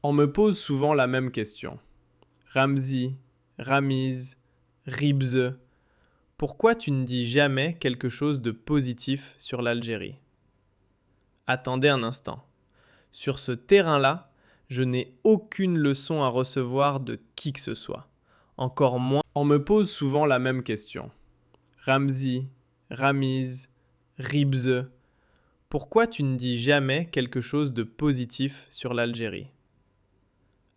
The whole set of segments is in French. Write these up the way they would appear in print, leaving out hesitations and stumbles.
On me pose souvent la même question. Ramzi, Ramiz, Ribze, pourquoi tu ne dis jamais quelque chose de positif sur l'Algérie? Attendez un instant. Sur ce terrain-là, je n'ai aucune leçon à recevoir de qui que ce soit. Encore moins. On me pose souvent la même question. Ramzi, Ramiz, Ribze, pourquoi tu ne dis jamais quelque chose de positif sur l'Algérie?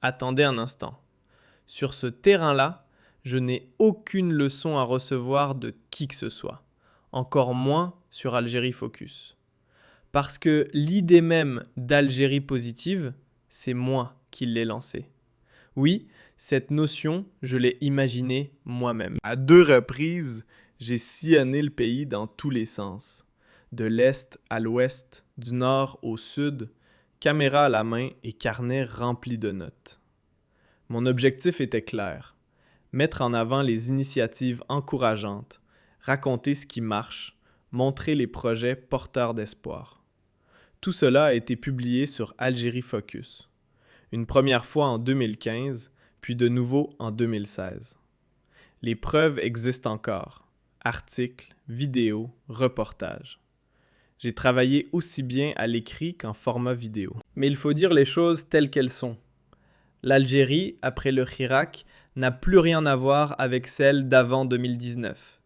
Attendez un instant. Sur ce terrain-là, je n'ai aucune leçon à recevoir de qui que ce soit. Encore moins sur Algérie Focus. Parce que l'idée même d'Algérie positive, c'est moi qui l'ai lancée. Oui, cette notion, je l'ai imaginée moi-même. À 2 reprises, j'ai sillonné le pays dans tous les sens. De l'est à l'ouest, du nord au sud, caméra à la main et carnet rempli de notes. Mon objectif était clair. Mettre en avant les initiatives encourageantes, raconter ce qui marche, montrer les projets porteurs d'espoir. Tout cela a été publié sur Algérie Focus. Une première fois en 2015, puis de nouveau en 2016. Les preuves existent encore. Articles, vidéos, reportages. J'ai travaillé aussi bien à l'écrit qu'en format vidéo. Mais il faut dire les choses telles qu'elles sont. L'Algérie, après le Hirak, n'a plus rien à voir avec celle d'avant 2019.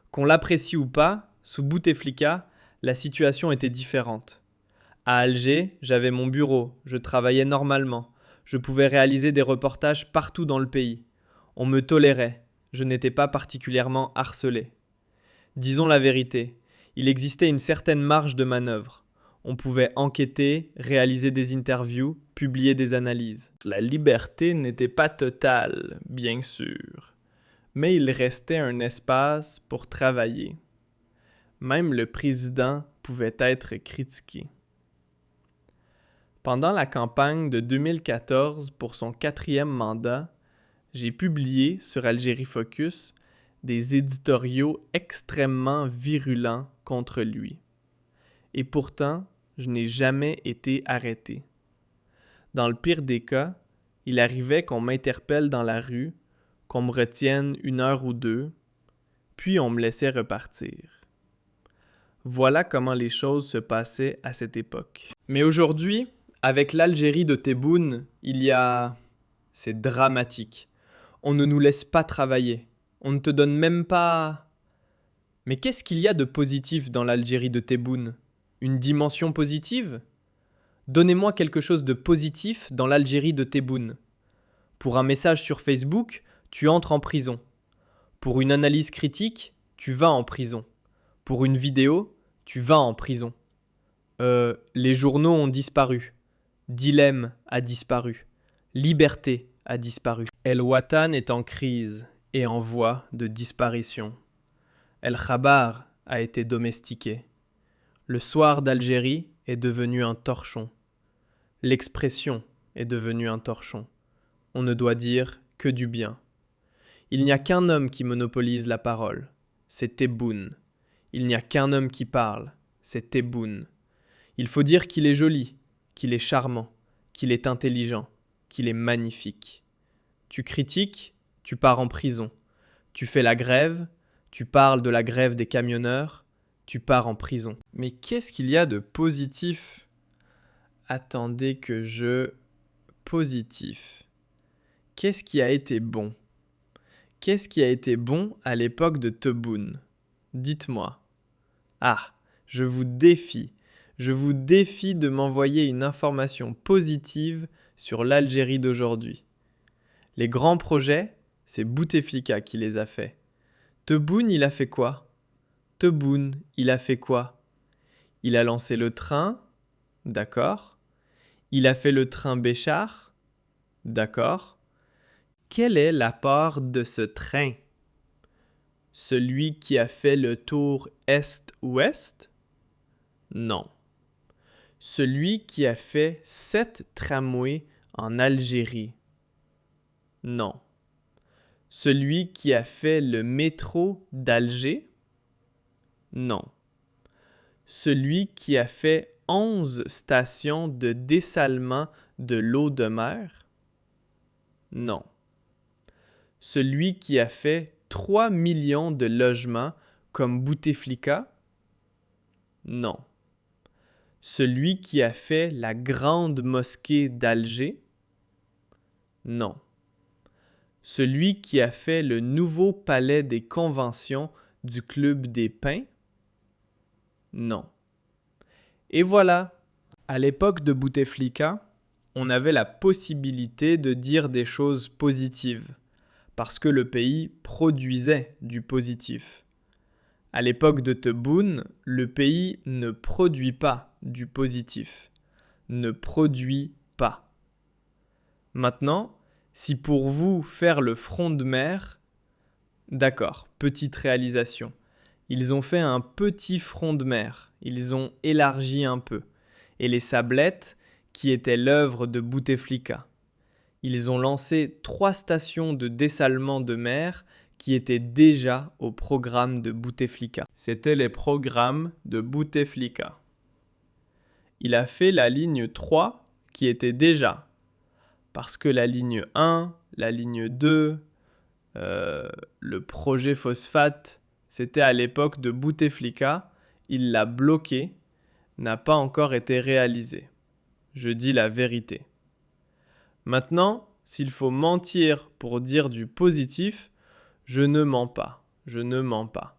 Qu'on l'apprécie ou pas, sous Bouteflika, la situation était différente. À Alger, j'avais mon bureau, je travaillais normalement, je pouvais réaliser des reportages partout dans le pays. On me tolérait, je n'étais pas particulièrement harcelé. Disons la vérité, il existait une certaine marge de manœuvre. On pouvait enquêter, réaliser des interviews, publier des analyses. La liberté n'était pas totale, bien sûr, mais il restait un espace pour travailler. Même le président pouvait être critiqué. Pendant la campagne de 2014 pour son 4e mandat, j'ai publié sur Algérie Focus des éditoriaux extrêmement virulents contre lui. Et pourtant, je n'ai jamais été arrêté. Dans le pire des cas, il arrivait qu'on m'interpelle dans la rue, qu'on me retienne 1 heure ou 2, puis on me laissait repartir. Voilà comment les choses se passaient à cette époque. Mais aujourd'hui, avec l'Algérie de Tebboune, il y a... C'est dramatique. On ne nous laisse pas travailler. On ne te donne même pas... Mais qu'est-ce qu'il y a de positif dans l'Algérie de Tebboune? Une dimension positive? Donnez-moi quelque chose de positif dans l'Algérie de Tebboune. Pour un message sur Facebook, tu entres en prison. Pour une analyse critique, tu vas en prison. Pour une vidéo, tu vas en prison. Les journaux ont disparu. Dilemme a disparu. Liberté a disparu. El Watan est en crise et en voie de disparition. El Khabar a été domestiqué. Le soir d'Algérie est devenu un torchon. L'expression est devenue un torchon. On ne doit dire que du bien. Il n'y a qu'un homme qui monopolise la parole. C'est Tebboune. Il n'y a qu'un homme qui parle. C'est Tebboune. Il faut dire qu'il est joli, qu'il est charmant, qu'il est intelligent, qu'il est magnifique. Tu critiques, tu pars en prison. Tu fais la grève, tu parles de la grève des camionneurs, tu pars en prison. Mais qu'est-ce qu'il y a de positif? Attendez que je... Positif. Qu'est-ce qui a été bon? Qu'est-ce qui a été bon à l'époque de Tebboune? Dites-moi. Ah, je vous défie de m'envoyer une information positive sur l'Algérie d'aujourd'hui. Les grands projets, c'est Bouteflika qui les a faits. Tebboune, il a fait quoi? Tebboune, il a fait quoi? Il a lancé le train, d'accord. Il a fait le train Béchar, d'accord. Quel est l'apport de ce train? Celui qui a fait le tour est-ouest? Non. Celui qui a fait 7 tramways en Algérie? Non. Celui qui a fait le métro d'Alger? Non. Celui qui a fait 11 stations de dessalement de l'eau de mer? Non. Celui qui a fait 3 millions de logements comme Bouteflika? Non. Celui qui a fait la grande mosquée d'Alger? Non. Celui qui a fait le nouveau palais des conventions du Club des Pins? Non. Et voilà, à l'époque de Bouteflika, on avait la possibilité de dire des choses positives, parce que le pays produisait du positif. À l'époque de Tebboune, le pays ne produit pas du positif. Ne produit pas. Maintenant, si pour vous faire le front de mer, d'accord, petite réalisation. Ils ont fait un petit front de mer, ils ont élargi un peu. Et les sablettes, qui étaient l'œuvre de Bouteflika. Ils ont lancé 3 stations de dessalement de mer qui étaient déjà au programme de Bouteflika. C'étaient les programmes de Bouteflika. Il a fait la ligne 3 qui était déjà, parce que la ligne 1, la ligne 2, le projet phosphate, c'était à l'époque de Bouteflika, il l'a bloqué, n'a pas encore été réalisé. Je dis la vérité. Maintenant, s'il faut mentir pour dire du positif, je ne mens pas, je ne mens pas.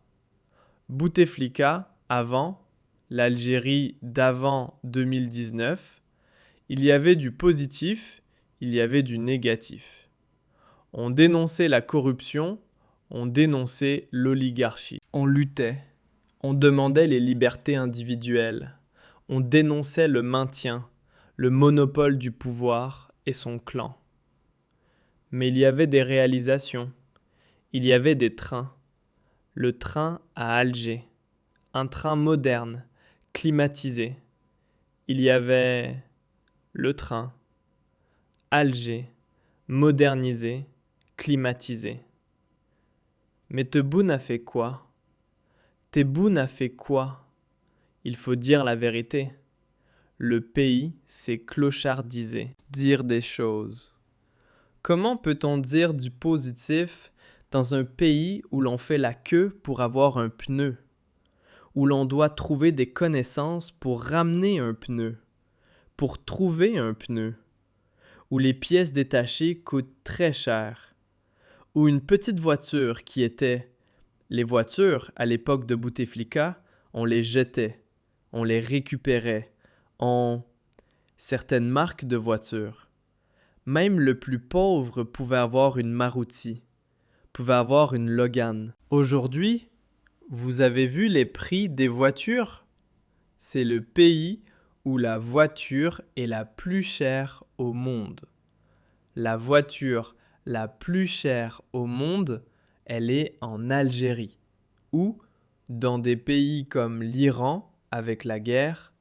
Bouteflika, avant, l'Algérie d'avant 2019, il y avait du positif, il y avait du négatif. On dénonçait la corruption, on dénonçait l'oligarchie. On luttait, on demandait les libertés individuelles, on dénonçait le maintien, le monopole du pouvoir et son clan. Mais il y avait des réalisations, il y avait des trains. Le train à Alger, un train moderne, climatisé. Il y avait le train, Alger, modernisé, climatisé. Mais Tebboune a fait quoi? Tebboune a fait quoi? Il faut dire la vérité. Le pays s'est clochardisé. Dire des choses. Comment peut-on dire du positif dans un pays où l'on fait la queue pour avoir un pneu? Où l'on doit trouver des connaissances pour ramener un pneu? Pour trouver un pneu? Où les pièces détachées coûtent très cher? Où une petite voiture qui était... Les voitures, à l'époque de Bouteflika, on les jetait, on les récupérait, certaines marques de voitures. Même le plus pauvre pouvait avoir une Maruti, pouvait avoir une Logan. Aujourd'hui, vous avez vu les prix des voitures? C'est le pays où la voiture est la plus chère au monde. La voiture la plus chère au monde, elle est en Algérie, ou dans des pays comme l'Iran avec la guerre,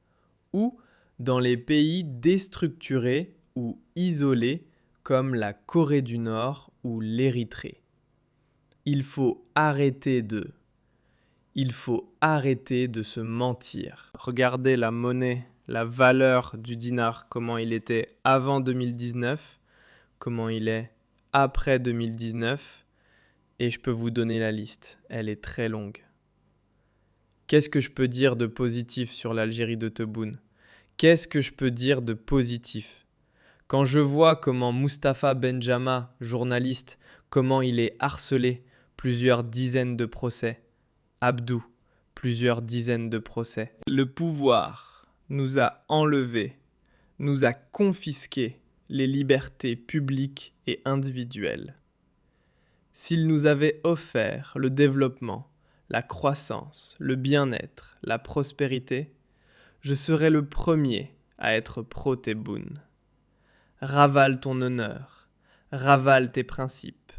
ou dans les pays déstructurés ou isolés comme la Corée du Nord ou l'Érythrée. Il faut arrêter de se mentir. Regardez la monnaie, la valeur du dinar, comment il était avant 2019, comment il est après 2019, et je peux vous donner la liste, elle est très longue. Qu'est-ce que je peux dire de positif sur l'Algérie de Tebboune? Qu'est-ce que je peux dire de positif? Quand je vois comment Mustapha Benjama, journaliste, comment il est harcelé, plusieurs dizaines de procès. Abdou, plusieurs dizaines de procès. Le pouvoir nous a enlevé, nous a confisqué les libertés publiques et individuelles. S'il nous avait offert le développement, la croissance, le bien-être, la prospérité, je serais le premier à être pro-Tebboune. Ravale ton honneur, ravale tes principes,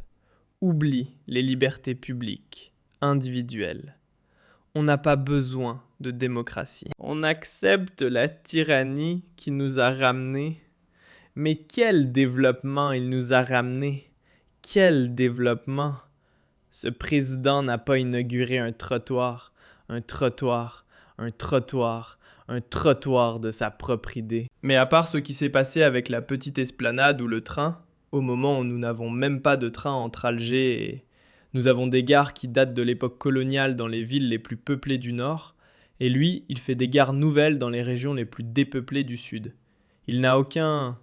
oublie les libertés publiques, individuelles. On n'a pas besoin de démocratie. On accepte la tyrannie qui nous a ramenés. Mais quel développement il nous a ramenés? Quel développement? Ce président n'a pas inauguré un trottoir, un trottoir, un trottoir, un trottoir de sa propre idée. Mais à part ce qui s'est passé avec la petite esplanade ou le train, au moment où nous n'avons même pas de train entre Alger et... Nous avons des gares qui datent de l'époque coloniale dans les villes les plus peuplées du nord, et lui, il fait des gares nouvelles dans les régions les plus dépeuplées du sud. Il n'a aucun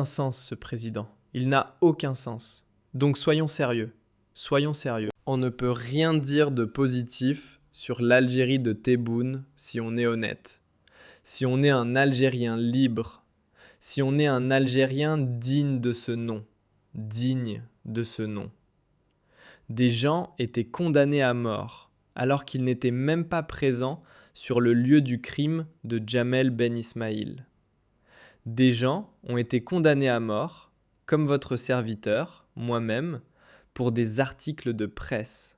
sens, ce président. Il n'a aucun sens. Donc soyons sérieux. Soyons sérieux. On ne peut rien dire de positif sur l'Algérie de Tebboune si on est honnête. Si on est un Algérien libre, si on est un Algérien digne de ce nom. Digne de ce nom. Des gens étaient condamnés à mort, alors qu'ils n'étaient même pas présents sur le lieu du crime de Jamel Ben Ismaïl. Des gens ont été condamnés à mort, comme votre serviteur, moi-même, pour des articles de presse.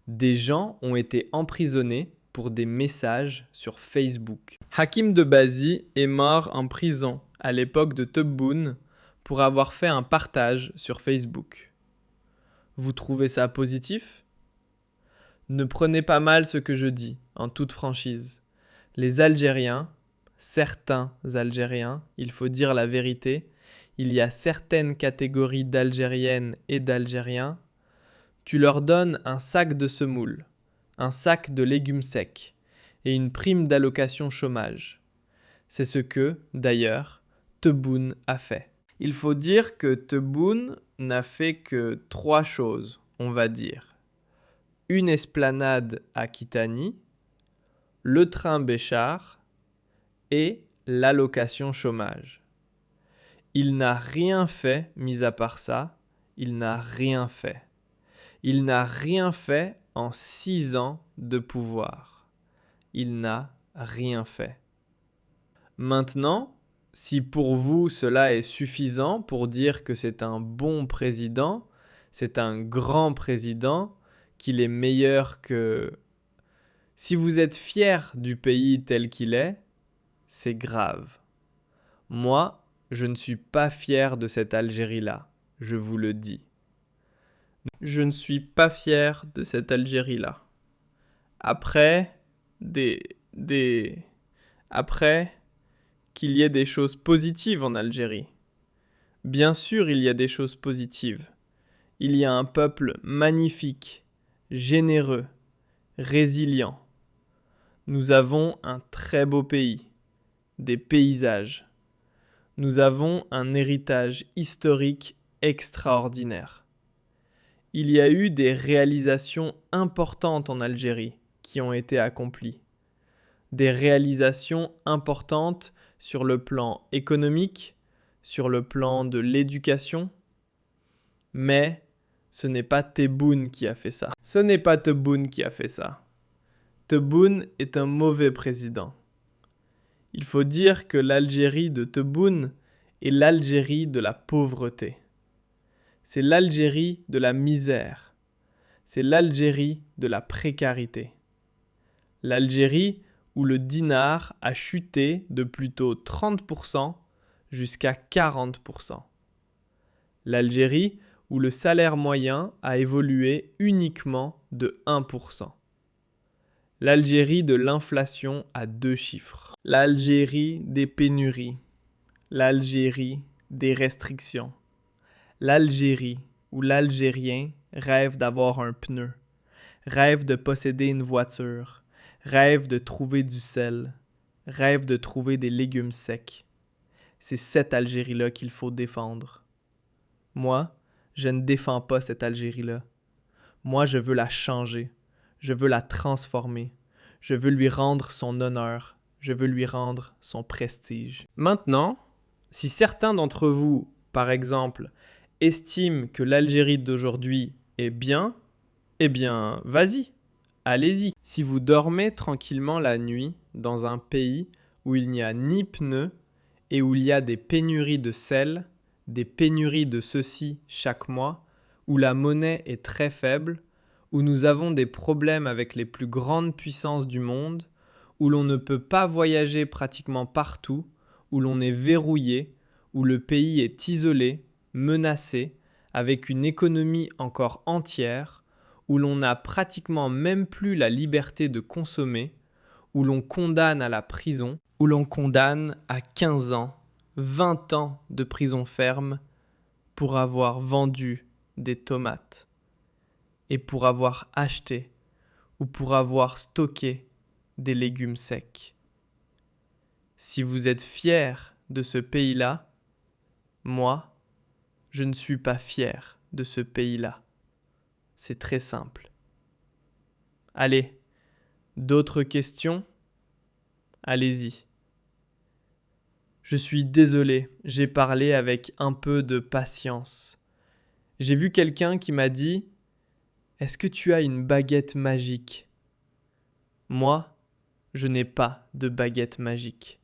Des gens ont été emprisonnés pour des messages sur Facebook. Hakim Debazi est mort en prison à l'époque de Tebboune pour avoir fait un partage sur Facebook. Vous trouvez ça positif ? Ne prenez pas mal ce que je dis, en toute franchise. Les Algériens, certains Algériens, il faut dire la vérité, il y a certaines catégories d'Algériennes et d'Algériens, tu leur donnes un sac de semoule, un sac de légumes secs et une prime d'allocation chômage. C'est ce que, d'ailleurs, Tebboune a fait. Il faut dire que Tebboune n'a fait que 3 choses, on va dire. Une esplanade à Kitani, le train Béchar et l'allocation chômage. Il n'a rien fait, mis à part ça, il n'a rien fait. Il n'a rien fait en 6 ans de pouvoir. Il n'a rien fait. Maintenant, si pour vous cela est suffisant pour dire que c'est un bon président, c'est un grand président, qu'il est meilleur que... Si vous êtes fier du pays tel qu'il est, c'est grave. Moi, je ne suis pas fier de cette Algérie-là, je vous le dis. Je ne suis pas fier de cette Algérie-là. Après, Après, qu'il y ait des choses positives en Algérie. Bien sûr, il y a des choses positives. Il y a un peuple magnifique, généreux, résilient. Nous avons un très beau pays, des paysages. Nous avons un héritage historique extraordinaire. Il y a eu des réalisations importantes en Algérie qui ont été accomplies. Des réalisations importantes sur le plan économique, sur le plan de l'éducation. Mais ce n'est pas Tebboune qui a fait ça. Ce n'est pas Tebboune qui a fait ça. Tebboune est un mauvais président. Il faut dire que l'Algérie de Tebboune est l'Algérie de la pauvreté. C'est l'Algérie de la misère. C'est l'Algérie de la précarité. L'Algérie où le dinar a chuté de plutôt 30% jusqu'à 40%. L'Algérie où le salaire moyen a évolué uniquement de 1%. L'Algérie de l'inflation à 2 chiffres. L'Algérie des pénuries. L'Algérie des restrictions. L'Algérie où l'Algérien rêve d'avoir un pneu, rêve de posséder une voiture, rêve de trouver du sel, rêve de trouver des légumes secs. C'est cette Algérie-là qu'il faut défendre. Moi, je ne défends pas cette Algérie-là. Moi, je veux la changer. Je veux la transformer. Je veux lui rendre son honneur. Je veux lui rendre son prestige. Maintenant, si certains d'entre vous, par exemple, estiment que l'Algérie d'aujourd'hui est bien, eh bien, vas-y, allez-y. Si vous dormez tranquillement la nuit dans un pays où il n'y a ni pneus et où il y a des pénuries de sel, des pénuries de ceci chaque mois, où la monnaie est très faible, où nous avons des problèmes avec les plus grandes puissances du monde, où l'on ne peut pas voyager pratiquement partout, où l'on est verrouillé, où le pays est isolé, menacé, avec une économie encore entière, où l'on n'a pratiquement même plus la liberté de consommer, où l'on condamne à la prison, où l'on condamne à 15 ans, 20 ans de prison ferme pour avoir vendu des tomates et pour avoir acheté ou pour avoir stocké des légumes secs. Si vous êtes fier de ce pays-là, moi, je ne suis pas fier de ce pays-là. C'est très simple. Allez, d'autres questions? Allez-y. Je suis désolé, j'ai parlé avec un peu de patience. J'ai vu quelqu'un qui m'a dit « Est-ce que tu as une baguette magique ?» Moi, je n'ai pas de baguette magique.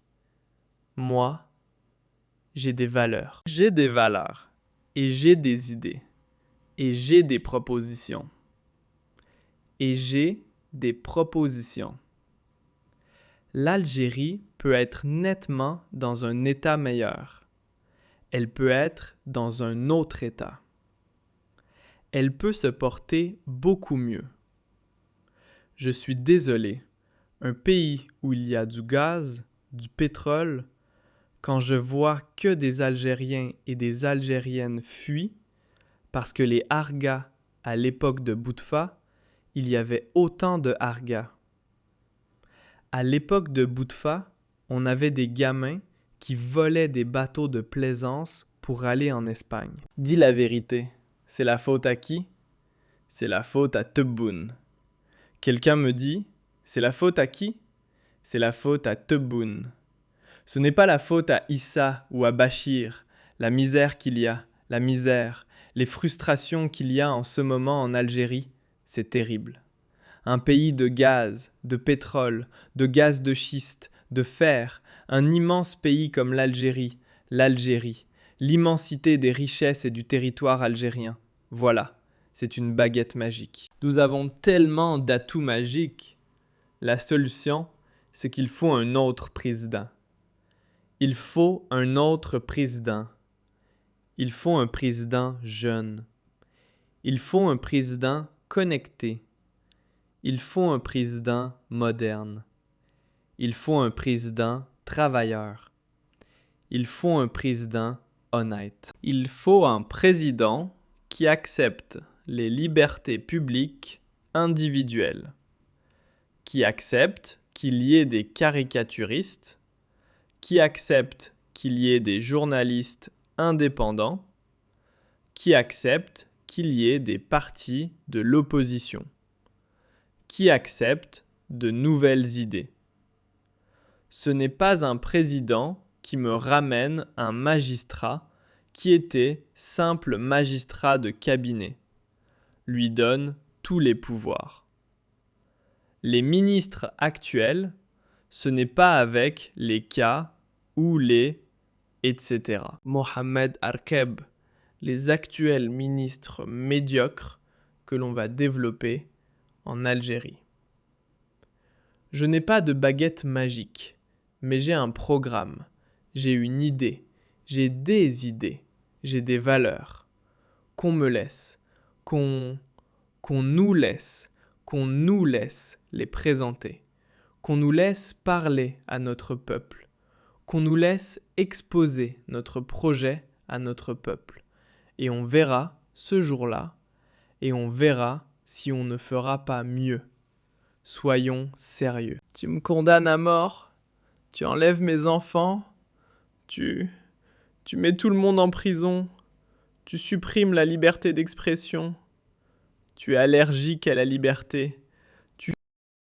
Moi, j'ai des valeurs. J'ai des valeurs. Et j'ai des idées. Et j'ai des propositions. Et j'ai des propositions. L'Algérie peut être nettement dans un état meilleur. Elle peut être dans un autre état. Elle peut se porter beaucoup mieux. Je suis désolé, un pays où il y a du gaz, du pétrole, quand je vois que des Algériens et des Algériennes fuient, parce que les Hargas, à l'époque de Bouteflika, il y avait autant de Hargas. À l'époque de Bouteflika, on avait des gamins qui volaient des bateaux de plaisance pour aller en Espagne. Dis la vérité, c'est la faute à qui? C'est la faute à Tebboune. Quelqu'un me dit, c'est la faute à qui? C'est la faute à Tebboune. Ce n'est pas la faute à Issa ou à Bachir, la misère qu'il y a, la misère, les frustrations qu'il y a en ce moment en Algérie, c'est terrible. Un pays de gaz, de pétrole, de gaz de schiste, de fer, un immense pays comme l'Algérie, l'immensité des richesses et du territoire algérien. Voilà, c'est une baguette magique. Nous avons tellement d'atouts magiques. La solution, c'est qu'il faut un autre président. Il faut un autre président. Il faut un président jeune. Il faut un président connecté. Il faut un président moderne. Il faut un président travailleur. Il faut un président honnête. Il faut un président qui accepte les libertés publiques individuelles, qui accepte qu'il y ait des caricaturistes, qui accepte qu'il y ait des journalistes indépendants, qui accepte qu'il y ait des partis de l'opposition, qui accepte de nouvelles idées. Ce n'est pas un président qui me ramène un magistrat qui était simple magistrat de cabinet, lui donne tous les pouvoirs. Les ministres actuels, ce n'est pas avec les cas ou les etc. Mohamed Arkeb, les actuels ministres médiocres que l'on va développer en Algérie. Je n'ai pas de baguette magique, mais j'ai un programme, j'ai une idée, j'ai des idées, j'ai des valeurs. Qu'on me laisse, qu'on nous laisse les présenter, qu'on nous laisse parler à notre peuple, qu'on nous laisse exposer notre projet à notre peuple. Et on verra ce jour-là, et on verra si on ne fera pas mieux. Soyons sérieux. Tu me condamnes à mort, tu enlèves mes enfants, tu mets tout le monde en prison, tu supprimes la liberté d'expression, tu es allergique à la liberté,